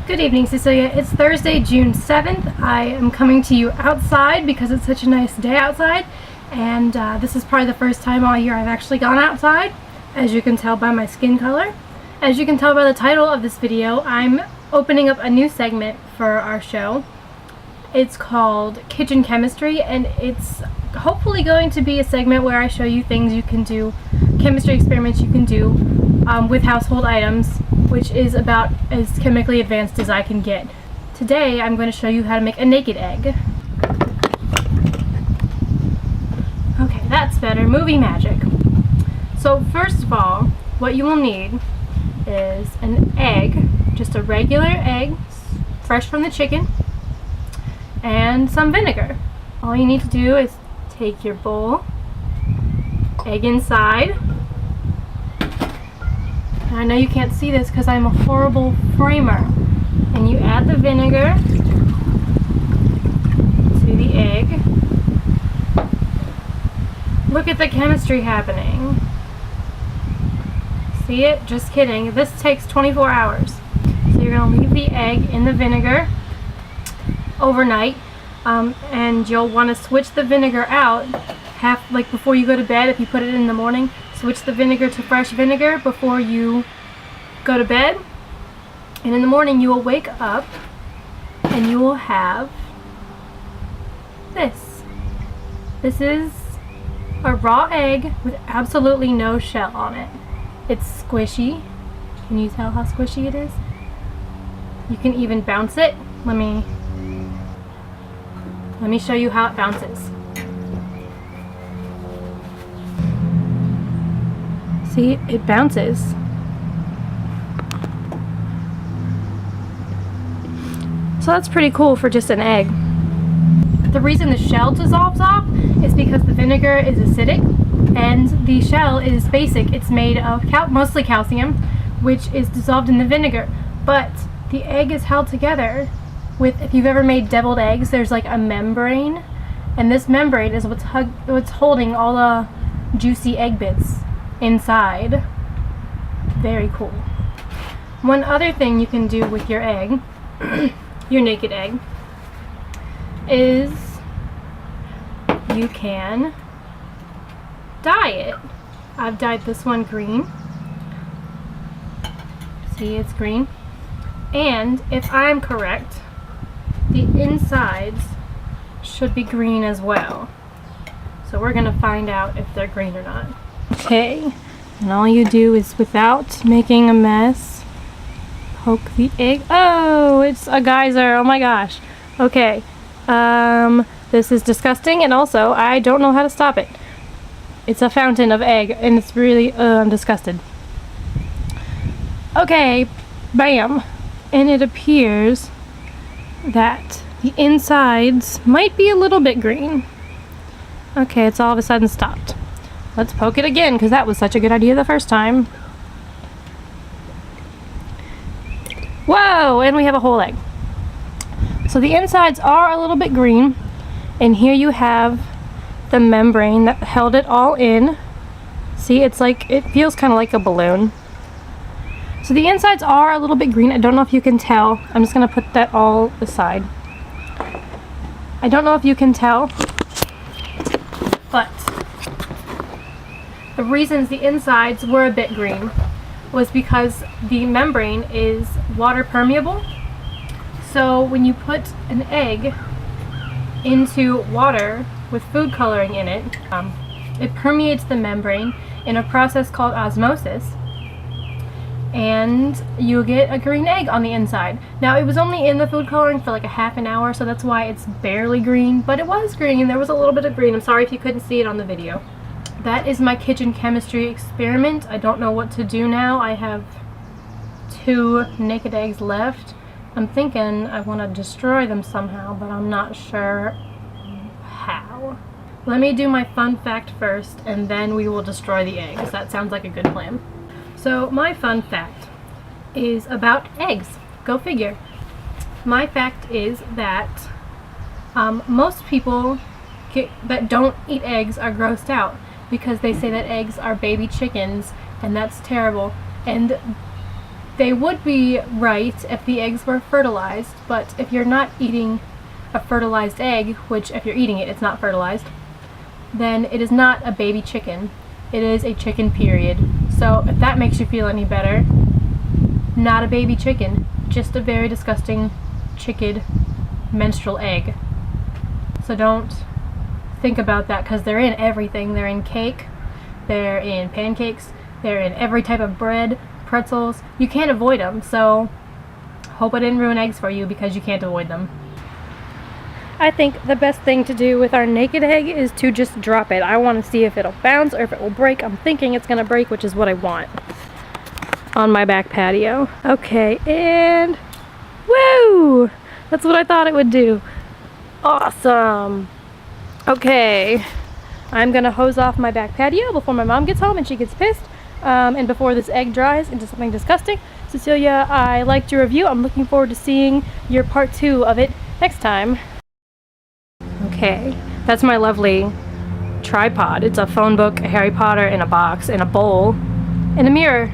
Good evening, Cecilia. It's Thursday, June 7th. I am coming to you outside because it's such a nice day outside, and this is probably the first time all year I've actually gone outside, as you can tell by my skin color. As you can tell by the title of this video, I'm opening up a new segment for our show. It's called Kitchen Chemistry, and it's hopefully going to be a segment where I show you things you can do, chemistry experiments you can do with household items, which is about as chemically advanced as I can get. Today I'm going to show you how to make a naked egg. Okay, that's better. Movie magic. So first of all, what you will need is an egg, just a regular egg, fresh from the chicken, and some vinegar. All you need to do is take your bowl, egg inside. I know you can't see this because I'm a horrible framer. And you add the vinegar to the egg. Look at the chemistry happening. See it? Just kidding. This takes 24 hours. So you're going to leave the egg in the vinegar overnight. And you'll want to switch the vinegar out like before you go to bed. If you put it in the morning, switch the vinegar to fresh vinegar before you go to bed, and in the morning you will wake up and you will have this. This is a raw egg with absolutely no shell on it. It's squishy. Can you tell how squishy it is? You can even bounce it. Let me show you how it bounces. See, it bounces. So that's pretty cool for just an egg. The reason the shell dissolves off is because the vinegar is acidic and the shell is basic. It's made of mostly calcium, which is dissolved in the vinegar. But the egg is held together with, if you've ever made deviled eggs, there's like a membrane, and this membrane is what's holding all the juicy egg bits inside. Very cool. One other thing you can do with your egg, your naked egg, is you can dye it. I've dyed this one green. See, it's green. And if I'm correct, the insides should be green as well. So we're gonna find out if they're green or not. Okay, and all you do is, without making a mess, poke the egg. Oh, it's a geyser. Oh my gosh. Okay, this is disgusting, and also I don't know how to stop it. It's a fountain of egg, and it's really, I'm disgusted. Okay, bam. And it appears that the insides might be a little bit green. Okay, it's all of a sudden stopped. Let's poke it again, because that was such a good idea the first time. Whoa, and we have a whole egg. So the insides are a little bit green, and here you have the membrane that held it all in. See, it's like, it feels kind of like a balloon. So the insides are a little bit green. I don't know if you can tell. I'm just going to put that all aside. I don't know if you can tell, but the reasons the insides were a bit green was because the membrane is water permeable. So when you put an egg into water with food coloring in it, it permeates the membrane in a process called osmosis, and you get a green egg on the inside. Now, it was only in the food coloring for like a half an hour, so that's why it's barely green, but it was green. There was a little bit of green. I'm sorry if you couldn't see it on the video. That is my kitchen chemistry experiment. I don't know what to do now. I have 2 naked eggs left. I'm thinking I want to destroy them somehow, but I'm not sure how. Let me do my fun fact first, and then we will destroy the eggs. That sounds like a good plan. So my fun fact is about eggs. Go figure. My fact is that most people that don't eat eggs are grossed out because they say that eggs are baby chickens, and that's terrible. And They would be right if the eggs were fertilized, but if you're not eating a fertilized egg, which if you're eating it, it's not fertilized, then it is not a baby chicken. It is a chicken, period. So if that makes you feel any better, not a baby chicken, just a very disgusting chicken menstrual egg. So don't think about that, because they're in everything. They're in cake, they're in pancakes, they're in every type of bread, pretzels. You can't avoid them, so hope I didn't ruin eggs for you because you can't avoid them. I think the best thing to do with our naked egg is to just drop it. I want to see if it'll bounce or if it will break. I'm thinking it's going to break, which is what I want on my back patio. Okay, and woo! That's what I thought it would do. Awesome. Okay, I'm going to hose off my back patio before my mom gets home and she gets pissed. And before this egg dries into something disgusting. Cecilia, I liked your review. I'm looking forward to seeing your part 2 of it next time. Okay, that's my lovely tripod. It's a phone book, a Harry Potter, and a box, and a bowl, and a mirror.